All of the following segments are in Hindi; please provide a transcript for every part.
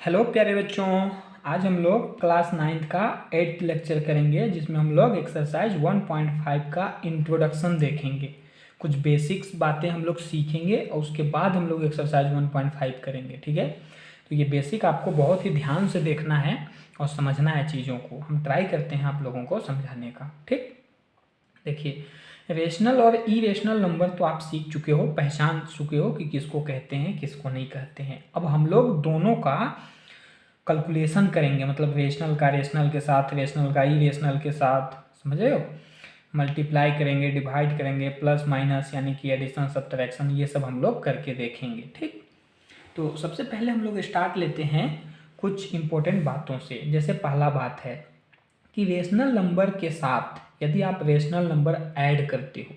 हेलो प्यारे बच्चों। आज हम लोग क्लास 9th का 8th लेक्चर करेंगे, जिसमें हम लोग एक्सरसाइज 1.5 का इंट्रोडक्शन देखेंगे। कुछ बेसिक्स बातें हम लोग सीखेंगे और उसके बाद हम लोग एक्सरसाइज 1.5 करेंगे। ठीक है, तो ये बेसिक आपको बहुत ही ध्यान से देखना है और समझना है चीज़ों को। हम ट्राई करते हैं आप लोगों को समझाने का। ठीक, देखिए, रेशनल और इरेशनल नंबर तो आप सीख चुके हो, पहचान चुके हो कि किसको कहते हैं किसको नहीं कहते हैं। अब हम लोग दोनों का कैलकुलेशन करेंगे, मतलब रेशनल का रेशनल के साथ, रेशनल का इरेशनल के साथ, समझ रहे हो। मल्टीप्लाई करेंगे, डिवाइड करेंगे, प्लस माइनस यानी कि एडिशन सब्ट्रैक्शन, ये सब हम लोग करके देखेंगे। ठीक, तो सबसे पहले हम लोग स्टार्ट लेते हैं कुछ इंपॉर्टेंट बातों से। जैसे पहला बात है कि रेशनल नंबर के साथ यदि आप रेशनल नंबर ऐड करते हो,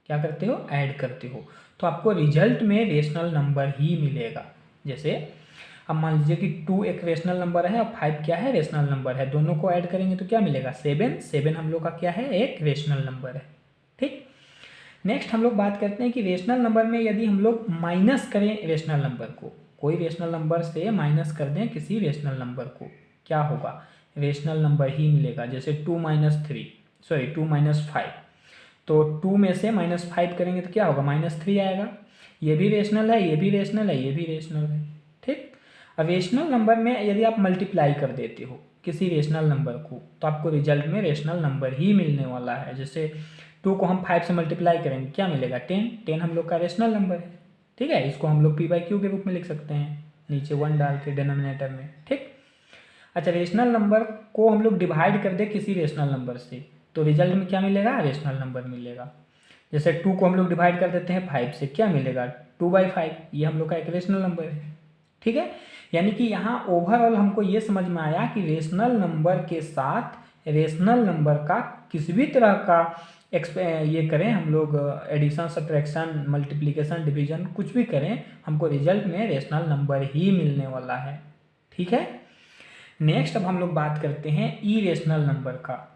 क्या करते हो, ऐड करते हो, तो आपको रिजल्ट में रेशनल नंबर ही मिलेगा। जैसे अब मान लीजिए कि 2 एक रेशनल नंबर है और 5 क्या है, रेशनल नंबर है। दोनों को ऐड करेंगे तो क्या मिलेगा, 7। 7 हम लोग का क्या है, एक रेशनल नंबर है। ठीक, नेक्स्ट हम लोग बात करते हैं कि रेशनल नंबर में यदि हम लोग माइनस करें रेशनल नंबर को, कोई रेशनल नंबर से माइनस कर दें किसी रेशनल नंबर को, क्या होगा, रेशनल नंबर ही मिलेगा। जैसे 2 माइनस 5, तो 2 में से -5 करेंगे तो क्या होगा, -3 आएगा। ये भी रेशनल है, ये भी रेशनल है, ये भी रेशनल है। ठीक, अब रेशनल नंबर में यदि आप मल्टीप्लाई कर देते हो किसी रेशनल नंबर को, तो आपको रिजल्ट में रेशनल नंबर ही मिलने वाला है। जैसे 2 को हम 5 से मल्टीप्लाई करेंगे, क्या मिलेगा, 10। 10 हम लोग का रेशनल नंबर है। ठीक है, इसको हम लोग p/q के रूप में लिख सकते हैं, नीचे 1 डाल के डिनोमिनेटर में। ठीक, अच्छा, रेशनल नंबर को हम लोग डिवाइड कर दे किसी रेशनल नंबर से, तो रिजल्ट में क्या मिलेगा, रेशनल नंबर मिलेगा। जैसे 2 को हम लोग डिवाइड कर देते हैं 5 से, क्या मिलेगा, 2/5। ये हम लोग का एक रेशनल नंबर है। ठीक है, यानी कि यहाँ ओवरऑल हमको ये समझ में आया कि रेशनल नंबर के साथ रेशनल नंबर का किसी भी तरह का ये करें हम लोग, एडिशन सब्ट्रैक्शन मल्टीप्लिकेशन डिवीजन कुछ भी करें, हमको रिजल्ट में रेशनल नंबर ही मिलने वाला है। ठीक है, नेक्स्ट अब हम लोग बात करते हैं इरेशनल नंबर का।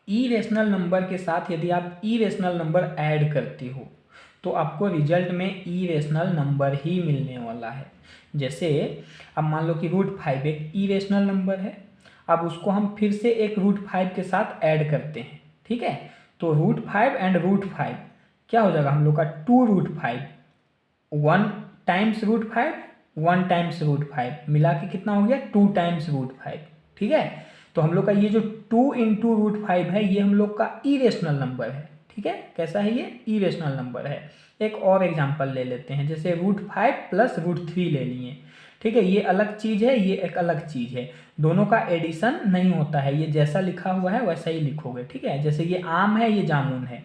इरेशनल नंबर के साथ यदि आप इरेशनल नंबर ऐड करते हो तो आपको रिजल्ट में इरेशनल नंबर ही मिलने वाला है। जैसे अब मान लो कि √5 एक इरेशनल नंबर है, अब उसको हम फिर से एक √5 के साथ ऐड करते हैं। ठीक है, तो √5 एंड √5 क्या हो जाएगा हम लोग का, 2√5, 1 टाइम्स √5, 1 टाइम्स √5 मिला के कितना हो गया, 2 टाइम्स √5। ठीक है, तो हम लोग का ये जो 2 इंटू √5 है, ये हम लोग का इरेशनल नंबर है। ठीक है, कैसा है, ये इरेशनल नंबर है। एक और एग्जांपल ले लेते हैं, जैसे √5 प्लस √3 ले लिए। ठीक है, ये अलग चीज़ है, ये एक अलग चीज़ है, दोनों का एडिशन नहीं होता है। ये जैसा लिखा हुआ है वैसा ही लिखोगे। ठीक है, जैसे ये आम है, ये जामुन है,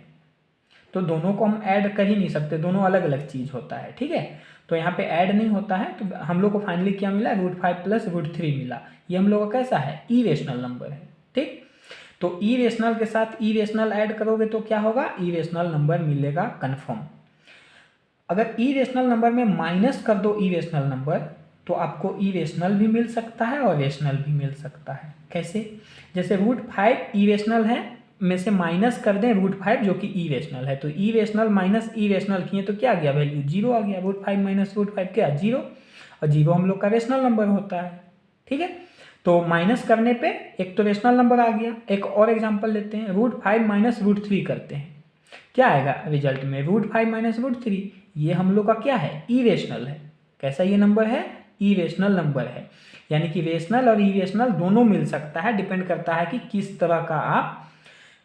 तो दोनों को हम ऐड कर ही नहीं सकते, दोनों अलग अलग चीज़ होता है। ठीक है, तो यहाँ पे ऐड नहीं होता है, तो हम लोग को फाइनली क्या मिला, √5 प्लस √3 मिला। ये हम लोग का कैसा है, इरेशनल नंबर है। ठीक, तो इरेशनल के साथ इरेशनल ऐड करोगे तो क्या होगा, इरेशनल नंबर मिलेगा कन्फर्म। अगर इरेशनल नंबर में माइनस कर दो इरेशनल नंबर, तो आपको इरेशनल भी मिल सकता है और रेशनल भी मिल सकता है। कैसे, जैसे √5 इरेशनल है में से माइनस कर दें √5 जो कि इरेशनल है, तो इरेशनल माइनस इरेशनल किए तो क्या आ गया, वैल्यू 0 आ गया। √5 माइनस √5 क्या, 0, और 0 हम लोग का रेशनल नंबर होता है। ठीक है, तो माइनस करने पे एक तो रेशनल नंबर आ गया। एक और एग्जांपल लेते हैं, √5 माइनस √3 करते हैं, क्या आएगा रिजल्ट में, √5 माइनस √3। ये हम लोग का क्या है, इरेशनल है। कैसा ये नंबर है, इरेशनल नंबर है। यानी कि रेशनल और इरेशनल दोनों मिल सकता है, डिपेंड करता है कि किस तरह का आप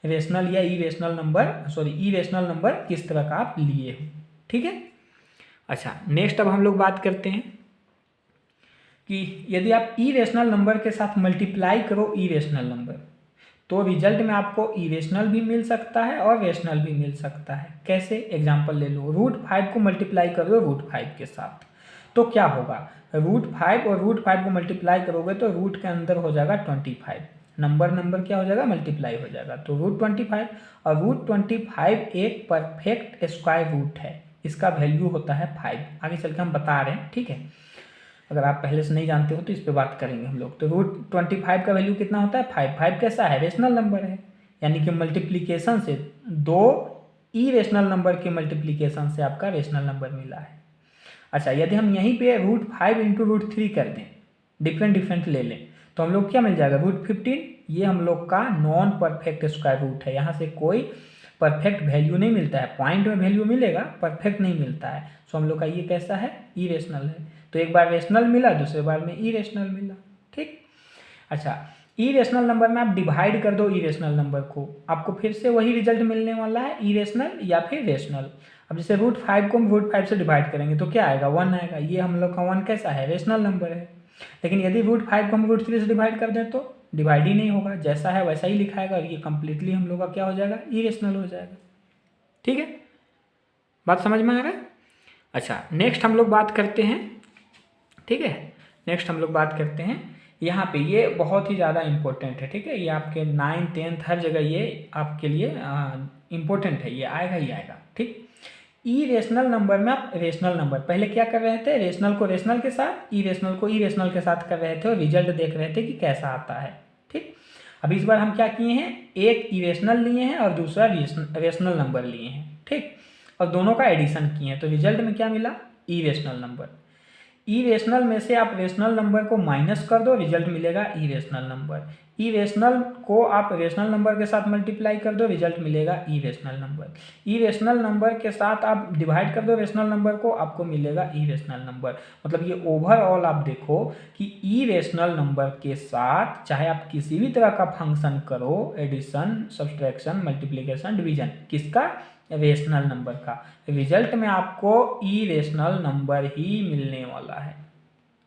रेशनल या इरेशनल नंबर, इरेशनल नंबर किस तरह का आप लिए हो। ठीक है, अच्छा, नेक्स्ट अब हम लोग बात करते हैं कि यदि आप इरेशनल नंबर के साथ मल्टीप्लाई करो इरेशनल नंबर, तो रिजल्ट में आपको इरेशनल भी मिल सकता है और रेशनल भी मिल सकता है। कैसे, एग्जांपल ले लो, √5 को मल्टीप्लाई कर दो √5 के साथ, तो क्या होगा, √5 और √5 को मल्टीप्लाई करोगे तो रूट के अंदर हो जाएगा 25, नंबर क्या हो जाएगा, मल्टीप्लाई हो जाएगा, तो √25। और √25 एक परफेक्ट स्क्वायर रूट है, इसका वैल्यू होता है 5। आगे चल के हम बता रहे हैं। ठीक है, अगर आप पहले से नहीं जानते हो तो इस पर बात करेंगे हम लोग। तो √25 का वैल्यू कितना होता है, 5। 5 कैसा है, रेशनल नंबर है, यानी कि मल्टीप्लीकेशन से, दो इरेशनल नंबर के मल्टीप्लीकेशन से आपका रेशनल नंबर मिला है। अच्छा, यदि हम यहीं पे √5 इंटू √3 कर दें, डिफरेंट डिफरेंट ले लें तो हम लोग क्या मिल जाएगा √15, ये हम लोग का नॉन परफेक्ट स्क्वायर रूट है। यहाँ से कोई परफेक्ट वैल्यू नहीं मिलता है, पॉइंट में वैल्यू मिलेगा, परफेक्ट नहीं मिलता है। सो हम लोग का ये कैसा है, इरेशनल है। तो एक बार रेशनल मिला, दूसरे बार में इरेशनल मिला। ठीक, अच्छा इरेशनल नंबर में आप डिवाइड कर दो इरेशनल नंबर को, आपको फिर से वही रिजल्ट मिलने वाला है, इरेशनल या फिर रेशनल। अब जैसे √5 को हम √5 से डिवाइड करेंगे तो क्या आएगा, 1 आएगा। ये हम लोग का 1 कैसा है, रेशनल नंबर है। लेकिन यदि √5 को हम √3 से डिवाइड कर दें तो डिवाइड ही नहीं होगा, जैसा है वैसा ही लिखाएगा, और ये कंप्लीटली हम लोग का क्या हो जाएगा, इरेशनल हो जाएगा। ठीक है, बात समझ में आ रहा है। अच्छा नेक्स्ट हम लोग बात करते हैं, ठीक है, नेक्स्ट हम लोग बात करते हैं यहाँ पे, ये बहुत ही ज़्यादा इंपॉर्टेंट है। ठीक है, ये आपके 9th 10th हर जगह ये आपके लिए इम्पोर्टेंट है, ये आएगा ही आएगा। ठीक, इरेशनल नंबर में आप रेशनल नंबर पहले क्या कर रहे थे, रेशनल को रेशनल के साथ, इरेशनल को इरेशनल के साथ कर रहे थे और रिजल्ट देख रहे थे कि कैसा आता है। ठीक, अब इस बार हम क्या किए हैं, एक इरेशनल लिए हैं और दूसरा रेशनल नंबर लिए हैं। ठीक, और दोनों का एडिशन किए हैं तो रिजल्ट में क्या मिला, इरेशनल नंबर। इरेशनल में से आप रेशनल नंबर को माइनस कर दो, रिजल्ट मिलेगा इरेशनल नंबर। इरेशनल को आप रेशनल नंबर के साथ मल्टीप्लाई कर दो, रिजल्ट मिलेगा इरेशनल नंबर। इरेशनल नंबर के साथ आप डिवाइड कर दो रेशनल नंबर को, आपको मिलेगा इरेशनल नंबर। मतलब ये ओवरऑल आप देखो कि इरेशनल नंबर के साथ चाहे आप किसी भी तरह का फंक्शन करो, एडिशन, सब्सट्रैक्शन, मल्टीप्लिकेशन, डिवीजन, किसका, रेशनल नंबर का, रिजल्ट में आपको इरेशनल नंबर ही मिलने वाला है।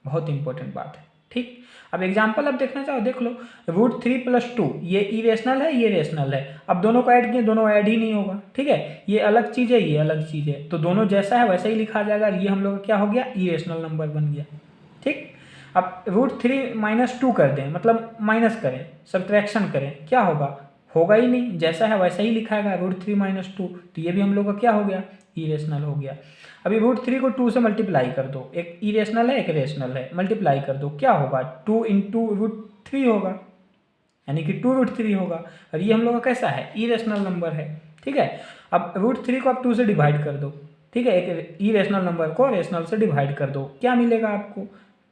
बहुत इंपॉर्टेंट बात है। ठीक, अब एग्जांपल आप देखना चाहो देख लो, √3 + 2 ये इरेशनल है, ये रेशनल है। अब दोनों को ऐड किए, दोनों ऐड ही नहीं होगा। ठीक है, ये अलग चीज़ है, ये अलग चीज़ है, तो दोनों जैसा है वैसा ही लिखा जाएगा। ये हम लोग का क्या हो गया, इरेशनल नंबर बन गया। ठीक, अब √3 - 2 कर दें, मतलब माइनस करें, सब्ट्रैक्शन करें, क्या होगा, होगा ही नहीं, जैसा है वैसा ही लिखाएगा, √3 - 2, तो ये भी हम लोग का क्या हो गया, इरेशनल हो गया। अभी √3 को 2 से मल्टीप्लाई कर दो, एक इरेशनल है एक रेशनल है, मल्टीप्लाई कर दो, क्या होगा, 2 × √3 होगा, यानी कि 2√3 होगा। और ये हम लोग का कैसा है, इरेशनल नंबर है। ठीक है, अब √3 को आप 2 से डिवाइड कर दो। ठीक है, एक इरेशनल नंबर को रेशनल से डिवाइड कर दो, क्या मिलेगा आपको,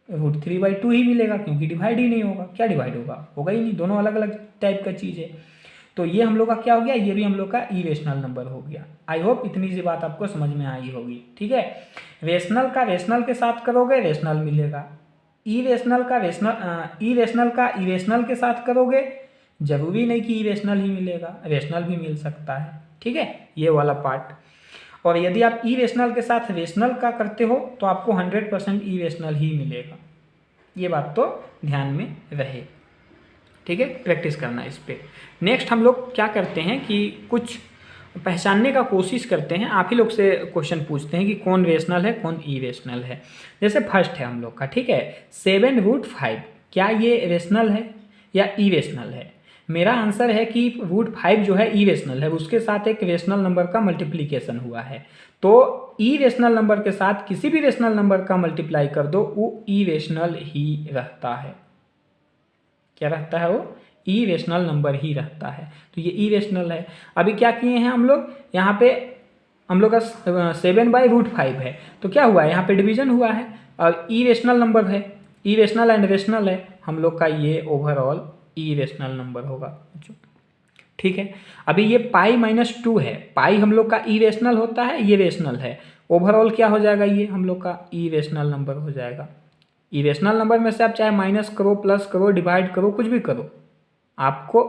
√3/2 ही मिलेगा, क्योंकि डिवाइड ही नहीं होगा। क्या डिवाइड होगा, होगा ही नहीं, दोनों अलग अलग टाइप का चीज़ है। तो ये हम लोग का क्या हो गया, ये भी हम लोग का इरेशनल नंबर हो गया। आई होप इतनी सी बात आपको समझ में आई होगी। ठीक है, रेशनल का रेशनल के साथ करोगे रेशनल मिलेगा, इरेशनल का इरेशनल के साथ करोगे, जरूरी नहीं कि इरेशनल ही मिलेगा, रेशनल भी मिल सकता है। ठीक है, ये वाला पार्ट। और यदि आप इरेशनल के साथ रेशनल का करते हो तो आपको 100% इरेशनल ही मिलेगा। ये बात तो ध्यान में रहे। ठीक है, प्रैक्टिस करना इस पर। नेक्स्ट हम लोग क्या करते हैं कि कुछ पहचानने का कोशिश करते हैं, आप ही लोग से क्वेश्चन पूछते हैं कि कौन रेशनल है कौन इरेशनल है। जैसे फर्स्ट है हम लोग का, ठीक है, 7√5, क्या ये रेशनल है या इरेशनल है। मेरा आंसर है कि √5 जो है इरेशनल है, उसके साथ एक रेशनल नंबर का मल्टीप्लिकेशन हुआ है, तो इरेशनल नंबर के साथ किसी भी रेशनल नंबर का मल्टीप्लाई कर दो, वो इरेशनल ही रहता है। क्या रहता है, वो इरेशनल नंबर ही रहता है। तो ये इरेशनल है। अभी क्या किए हैं हम लोग, यहाँ पे हम लोग का 7/√5 है, तो क्या हुआ है, यहाँ पे डिवीजन हुआ है और इरेशनल नंबर है, इरेशनल एंड रेशनल है, हम लोग का ये ओवरऑल इरेशनल नंबर होगा। ठीक है, अभी ये π - 2 है, पाई हम लोग का इरेशनल होता है, ये रेशनल है, ओवरऑल क्या हो जाएगा, ये हम लोग का इरेशनल नंबर हो जाएगा। इरेशनल नंबर में से आप चाहे माइनस करो, प्लस करो, डिवाइड करो, कुछ भी करो, आपको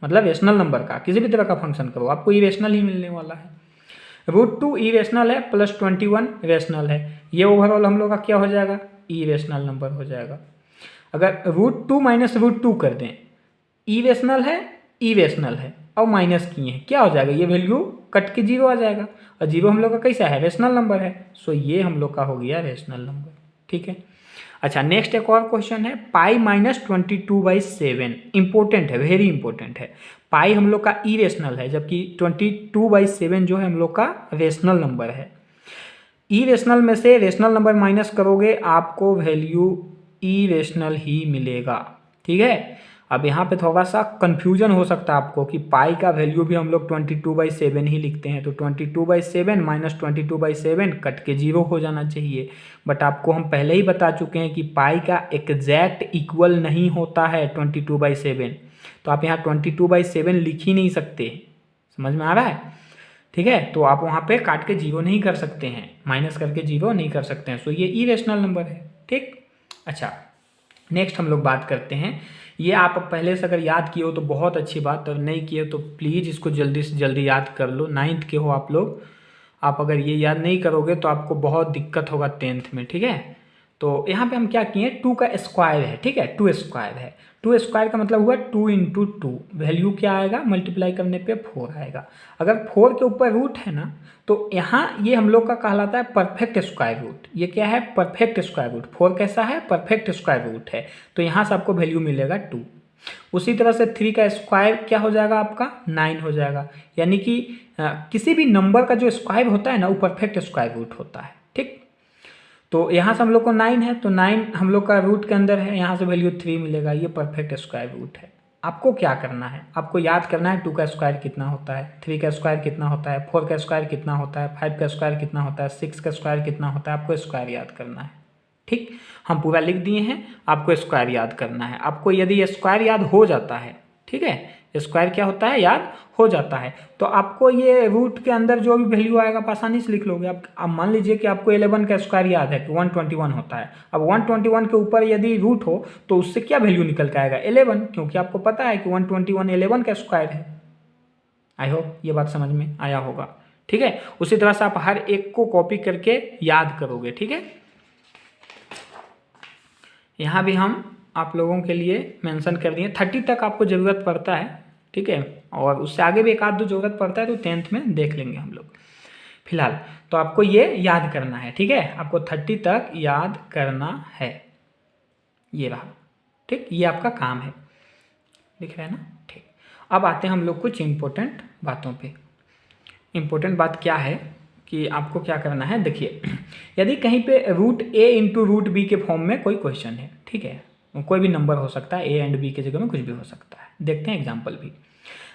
मतलब रेशनल नंबर का किसी भी तरह का फंक्शन करो, आपको इरेशनल ही मिलने वाला है। √2 इरेशनल है, +21 रेशनल है, ये ओवरऑल हम लोग का क्या हो जाएगा, इरेशनल नंबर हो जाएगा। अगर √2 - √2 कर दें, इरेशनल है इरेशनल है और माइनस किए हैं, क्या हो जाएगा, ये वैल्यू कट के 0 आ जाएगा, और 0 हम लोग का कैसा है, रेशनल नंबर है, सो ये हम लोग का हो गया रेशनल नंबर। ठीक है, अच्छा नेक्स्ट एक और क्वेश्चन है, π - 22/7, इंपॉर्टेंट है, वेरी इंपॉर्टेंट है। पाई हम लोग का इरेशनल है, जबकि 22/7 जो है हम लोग का रेशनल नंबर है। इरेशनल में से रेशनल नंबर माइनस करोगे, आपको वैल्यू इरेशनल ही मिलेगा। ठीक है, अब यहाँ पे थोड़ा सा कन्फ्यूजन हो सकता है आपको कि पाई का वैल्यू भी हम लोग 22/7 ही लिखते हैं, तो 22/7 माइनस 22/7 कट के 0 हो जाना चाहिए। बट आपको हम पहले ही बता चुके हैं कि पाई का एग्जैक्ट इक्वल नहीं होता है 22/7, तो आप यहाँ 22/7 लिख ही नहीं सकते। समझ में आ रहा है? ठीक है, तो आप वहाँ पे काट के 0 नहीं कर सकते हैं, माइनस करके 0 नहीं कर सकते हैं, सो ये इरेशनल नंबर है। ठीक, अच्छा नेक्स्ट हम लोग बात करते हैं, ये आप पहले से अगर याद किए हो तो बहुत अच्छी बात, और नहीं किए तो प्लीज़ इसको जल्दी से जल्दी याद कर लो। 9th के हो आप लोग, आप अगर ये याद नहीं करोगे तो आपको बहुत दिक्कत होगा 10th में। ठीक है, तो यहाँ पे हम क्या किए, 2 का स्क्वायर है। ठीक है, 2 स्क्वायर है, 2 स्क्वायर का मतलब हुआ 2 × 2, वैल्यू क्या आएगा, मल्टीप्लाई करने पे 4 आएगा। अगर 4 के ऊपर रूट है ना, तो यहाँ ये हम लोग का कहलाता है परफेक्ट स्क्वायर रूट। ये क्या है, परफेक्ट स्क्वायर रूट। 4 कैसा है, परफेक्ट स्क्वायर रूट है, तो यहाँ से आपको वैल्यू मिलेगा 2। उसी तरह से 3 का स्क्वायर क्या हो जाएगा आपका, 9 हो जाएगा। यानी कि किसी भी नंबर का जो स्क्वायर होता है ना, वो परफेक्ट स्क्वायर रूट होता है। ठीक, तो यहाँ से हम लोग को 9 है, तो 9 हम लोग का रूट के अंदर है, यहाँ से वैल्यू 3 मिलेगा, ये परफेक्ट स्क्वायर रूट है। आपको क्या करना है, आपको याद करना है 2 का स्क्वायर कितना होता है, 3 का स्क्वायर कितना होता है, 4 का स्क्वायर कितना होता है, 5 का स्क्वायर कितना होता है, 6 का स्क्वायर कितना होता है, आपको स्क्वायर याद करना है। ठीक, हम पूरा लिख दिए हैं, आपको स्क्वायर याद करना है। आपको यदि स्क्वायर याद हो जाता है, ठीक है, स्क्वायर क्या होता है, याद हो जाता है, तो आपको ये रूट के अंदर जो भी वैल्यू आएगा आप आसानी से लिख लोगे। आप मान लीजिए कि आपको 11 का स्क्वायर याद है कि 121 होता है। अब 121 के ऊपर यदि रूट हो तो उससे क्या वैल्यू निकल के आएगा, 11, क्योंकि आपको पता है कि 121 11 का स्क्वायर है। आई होप ये बात समझ में आया होगा। ठीक है, उसी तरह से आप हर एक को कॉपी करके याद करोगे। ठीक है, यहाँ भी हम आप लोगों के लिए मेंशन कर दिए, 30 तक आपको ज़रूरत पड़ता है। ठीक है, और उससे आगे भी एक आध दो ज़रूरत पड़ता है, तो 10th में देख लेंगे हम लोग। फिलहाल तो आपको ये याद करना है। ठीक है, आपको 30 तक याद करना है, ये रहा। ठीक, ये आपका काम है, दिख रहा है ना। ठीक, अब आते हैं हम लोग कुछ इम्पोर्टेंट बातों पे। इम्पोर्टेंट बात क्या है कि आपको क्या करना है, देखिए यदि कहीं पे √a × √b के फॉर्म में कोई क्वेश्चन है, ठीक है, कोई भी नंबर हो सकता है, a एंड b की जगह में कुछ भी हो सकता है, देखते हैं एग्जाम्पल भी।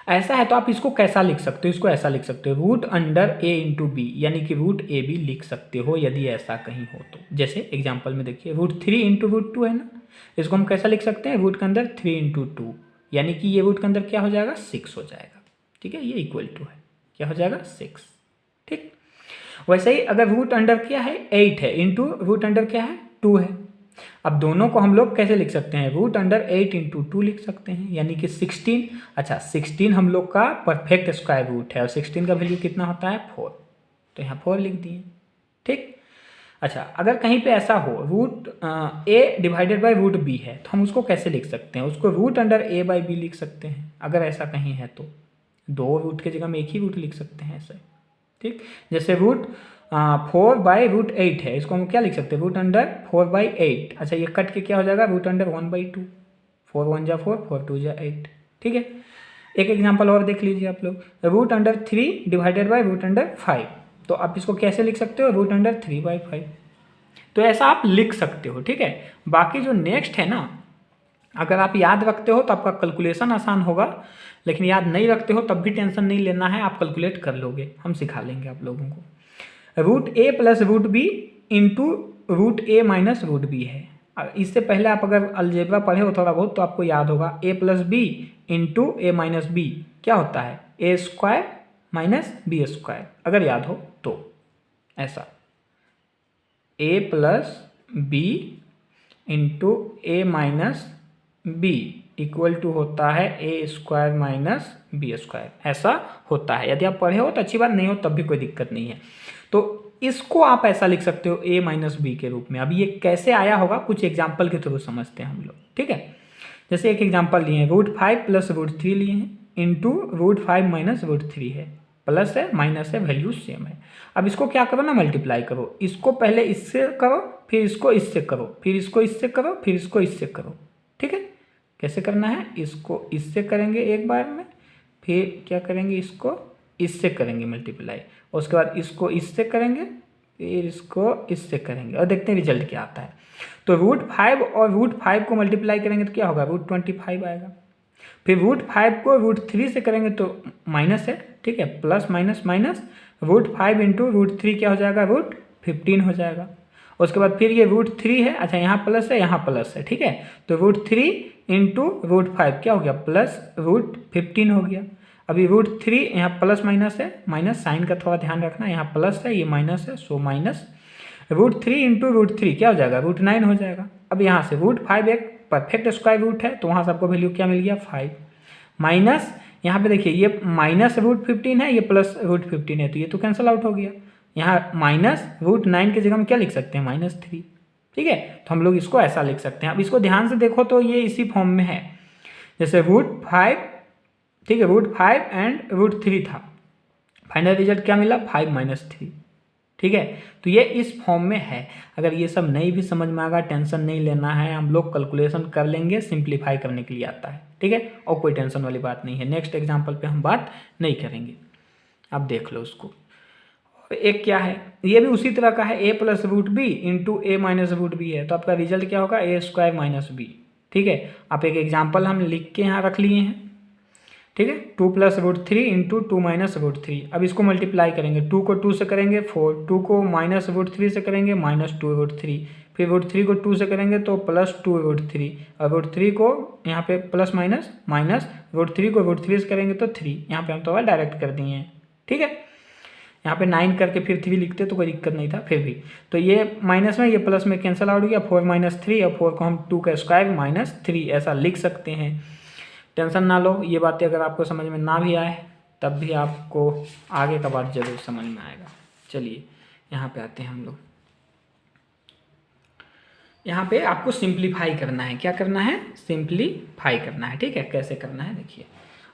ऐसा है तो आप इसको कैसा लिख सकते हो, इसको ऐसा लिख सकते हो √a × b, यानी कि √ab लिख सकते हो यदि ऐसा कहीं हो तो। जैसे एग्जाम्पल में देखिए √3 × √2 है ना, इसको हम कैसा लिख सकते हैं, रूट के अंदर 3 × 2, यानी कि ये रूट के अंदर क्या हो जाएगा, 6 हो जाएगा। ठीक है, ये इक्वल टू है, क्या हो जाएगा, 6। ठीक, वैसे ही अगर रूट अंडर क्या है, 8 है, इंटू रूट अंडर क्या है, 2 है। अब दोनों को हम लोग कैसे लिख सकते हैं, √8 × 2 लिख सकते हैं, यानी कि 16। अच्छा, 16 हम लोग का परफेक्ट स्क्वायर रूट है, और 16 का वैल्यू कितना होता है, 4, तो यहाँ 4 लिख दिए। ठीक, अच्छा अगर कहीं पे ऐसा हो √a/√b है, तो हम उसको कैसे लिख सकते हैं, उसको √a/b लिख सकते हैं। अगर ऐसा कहीं है तो 2 रूट की जगह में एक ही रूट लिख सकते हैं ऐसे। ठीक, जैसे √4/√8 है, इसको हम क्या लिख सकते हैं, √4/8। अच्छा, ये कट के क्या हो जाएगा, √1/2, 4 1 जा 4, 4 2 जा 8। ठीक है, एक एग्जांपल और देख लीजिए आप लोग, √3/√5, तो आप इसको कैसे लिख सकते हो, √3/5। तो ऐसा आप लिख सकते हो। ठीक है, बाकी जो नेक्स्ट है ना, अगर आप याद रखते हो तो आपका कैलकुलेशन आसान होगा, लेकिन याद नहीं रखते हो तब भी टेंशन नहीं लेना है, आप कैलकुलेट कर लोगे, हम सिखा लेंगे आप लोगों को। √a + √b × √a - √b है। इससे पहले आप अगर अलजेब्रा पढ़े हो थोड़ा बहुत तो आपको याद होगा, a + b × a - b क्या होता है, a² - b², अगर याद हो तो ऐसा a + b × a - b equal to होता है a² - b², ऐसा होता है। यदि आप पढ़े हो तो अच्छी बात, नहीं हो तब भी कोई दिक्कत नहीं है। तो इसको आप ऐसा लिख सकते हो a - b के रूप में। अब ये कैसे आया होगा, कुछ एग्जाम्पल के थ्रू समझते हैं हम लोग। ठीक है, जैसे एक एग्जाम्पल लिए हैं, √5 + √3 लिए हैं, इंटू √5 - √3 है, प्लस है माइनस है, वैल्यू सेम है। अब इसको क्या करो ना, मल्टीप्लाई करो। इसको पहले इससे करो, फिर इसको इससे करो, फिर इसको इससे करो, फिर इसको इससे करो। ठीक है, कैसे करना है, इसको इससे करेंगे एक बार में, फिर क्या करेंगे, इसको इससे करेंगे मल्टीप्लाई, और उसके बाद इसको इससे करेंगे, फिर इसको इससे करेंगे, और देखते हैं रिजल्ट क्या आता है। तो √5 और √5 को मल्टीप्लाई करेंगे तो क्या होगा, √25 आएगा। फिर √5 को √3 से करेंगे तो माइनस है, ठीक है, प्लस माइनस माइनस, √5 इंटू √3 क्या हो जाएगा, √15 हो जाएगा। उसके बाद फिर ये √3 है, अच्छा यहाँ प्लस है यहाँ प्लस है, ठीक है, तो √3 इंटू √5 क्या हो गया, प्लस √15 हो गया। अभी √3 यहाँ प्लस माइनस है, माइनस साइन का थोड़ा ध्यान रखना, यहाँ प्लस है ये माइनस है, सो माइनस √3 इंटू √3 क्या हो जाएगा, √9 हो जाएगा। अब यहाँ से √5 एक परफेक्ट स्क्वायर रूट है, तो वहाँ से आपको वैल्यू क्या मिल गया, 5 माइनस यहाँ पे देखिए ये माइनस √15 है, ये प्लस √15 है, तो ये तो कैंसिल आउट हो गया। यहाँ माइनस √9 की जगह हम क्या लिख सकते हैं, -3, ठीक है, तो हम लोग इसको ऐसा लिख सकते हैं। अब इसको ध्यान से देखो तो ये इसी फॉर्म में है, जैसे √5, ठीक है, √5 एंड √3 था, फाइनल रिजल्ट क्या मिला, 5 - 3, ठीक है, तो ये इस फॉर्म में है। अगर ये सब नहीं भी समझ में आएगा, टेंशन नहीं लेना है, हम लोग कैलकुलेशन कर लेंगे, सिंप्लीफाई करने के लिए आता है, ठीक है, और कोई टेंशन वाली बात नहीं है। नेक्स्ट एग्जांपल पे हम बात नहीं करेंगे, अब देख लो उसको। एक क्या है, ये भी उसी तरह का है, a + √b into a - √b है, तो आपका रिजल्ट क्या होगा, a² - b, ठीक है। आप एक एग्जाम्पल हम लिख के यहाँ रख लिए हैं, ठीक है, 2 + √3 इंटू 2 - √3। अब इसको मल्टीप्लाई करेंगे, 2 को 2 से करेंगे 4, 2 को -√3 से करेंगे -2√3, फिर √3 को 2 से करेंगे तो +2√3, और √3 को यहाँ पे प्लस माइनस माइनस, √3 को √3 से करेंगे तो 3, यहाँ पे हम तो डायरेक्ट कर दिए हैं, ठीक है। यहाँ पे 9 करके फिर 3 लिखते तो कोई दिक्कत नहीं था, फिर भी तो ये माइनस में ये प्लस में कैंसिल आउट हो गया, 4 - 3, और 4 को हम 2 का स्क्वायर -3 ऐसा लिख सकते हैं। टेंशन ना लो, ये बातें अगर आपको समझ में ना भी आए तब भी आपको आगे का बात जरूर समझ में आएगा। चलिए यहाँ पे आते हैं हम लोग, यहाँ पे आपको सिंप्लीफाई करना है, क्या करना है, सिंप्लीफाई करना है, ठीक है। कैसे करना है देखिए,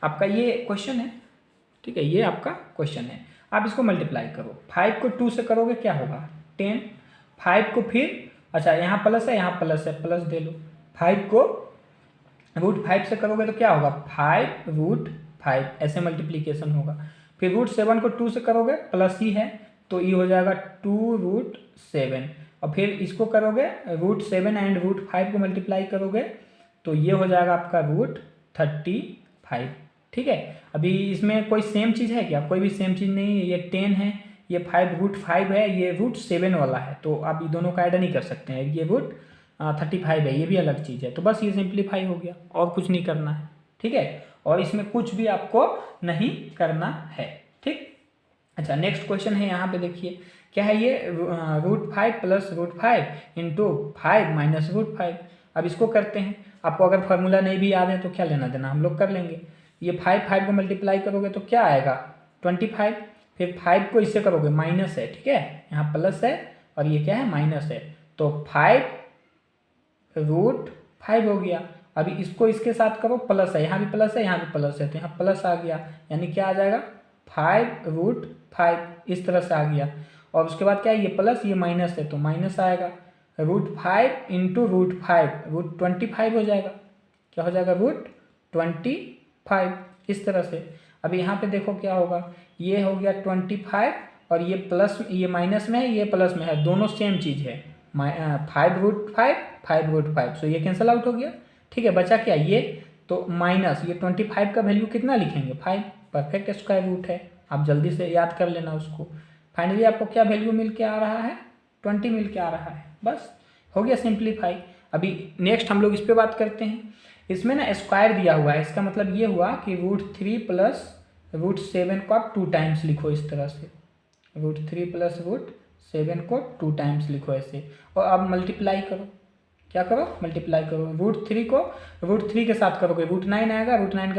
आपका ये क्वेश्चन है, ठीक है, ये आपका क्वेश्चन है। आप इसको मल्टीप्लाई करो, 5 को 2 से करोगे क्या होगा, 10, 5 को फिर, अच्छा यहाँ प्लस है यहाँ प्लस है, प्लस दे लो, 5 को √5 से करोगे तो क्या होगा, 5√5 ऐसे मल्टीप्लीकेशन होगा। फिर √7 को 2 से करोगे प्लस ही है तो ये हो जाएगा 2√7, और फिर इसको करोगे √7 एंड √5 को मल्टीप्लाई करोगे तो ये हो जाएगा आपका √35, ठीक है। अभी इसमें कोई सेम चीज़ है क्या, कोई भी सेम चीज़ नहीं है, ये 10 है, ये 5√5 है, ये √7 वाला है, तो आप ये दोनों का ऐड नहीं कर सकते हैं, ये √35 है, ये भी अलग चीज़ है, तो बस ये सिंप्लीफाई हो गया, और कुछ नहीं करना है, ठीक है, और इसमें कुछ भी आपको नहीं करना है, ठीक। अच्छा नेक्स्ट क्वेश्चन है, यहाँ पे देखिए क्या है, ये √5 + √5 इंटू 5 - √5। अब इसको करते हैं, आपको अगर फार्मूला नहीं भी याद है तो क्या लेना देना, हम लोग कर लेंगे। ये 5 को मल्टीप्लाई करोगे तो क्या आएगा, 25, फिर 5 को इससे करोगे माइनस है, ठीक है, यहाँ प्लस है और ये क्या है माइनस है, तो 5√5 हो गया। अभी इसको इसके साथ करो, प्लस है, यहाँ भी प्लस है यहाँ भी प्लस है, तो यहाँ प्लस आ गया, यानी क्या आ जाएगा 5√5, इस तरह से आ गया। और उसके बाद क्या है, ये प्लस ये माइनस है तो माइनस आएगा, √5 इंटू √5 √25 हो जाएगा, क्या हो जाएगा, √25, इस तरह से। अभी यहाँ पे देखो क्या होगा, ये हो गया 25 और ये प्लस, ये माइनस में है ये प्लस में है, दोनों सेम चीज़ है, 5√5 सो ये कैंसिल आउट हो गया, ठीक है। बचा क्या, ये तो माइनस, ये 25 का वैल्यू कितना लिखेंगे, 5, परफेक्ट स्क्वायर रूट है, आप जल्दी से याद कर लेना उसको। फाइनली आपको क्या वैल्यू मिल के आ रहा है, 20 मिल के आ रहा है, बस हो गया सिंप्लीफाई। अभी नेक्स्ट हम लोग इस पर बात करते हैं। इसमें ना स्क्वायर दिया हुआ है, इसका मतलब ये हुआ कि √3 + √7 को आप 2 टाइम्स लिखो, इस तरह से √3 + √7 को 2 टाइम्स लिखो ऐसे, और अब मल्टीप्लाई करो, क्या करो, मल्टीप्लाई करो, √3 को √3 के साथ करोगे √9 आएगा, √9 का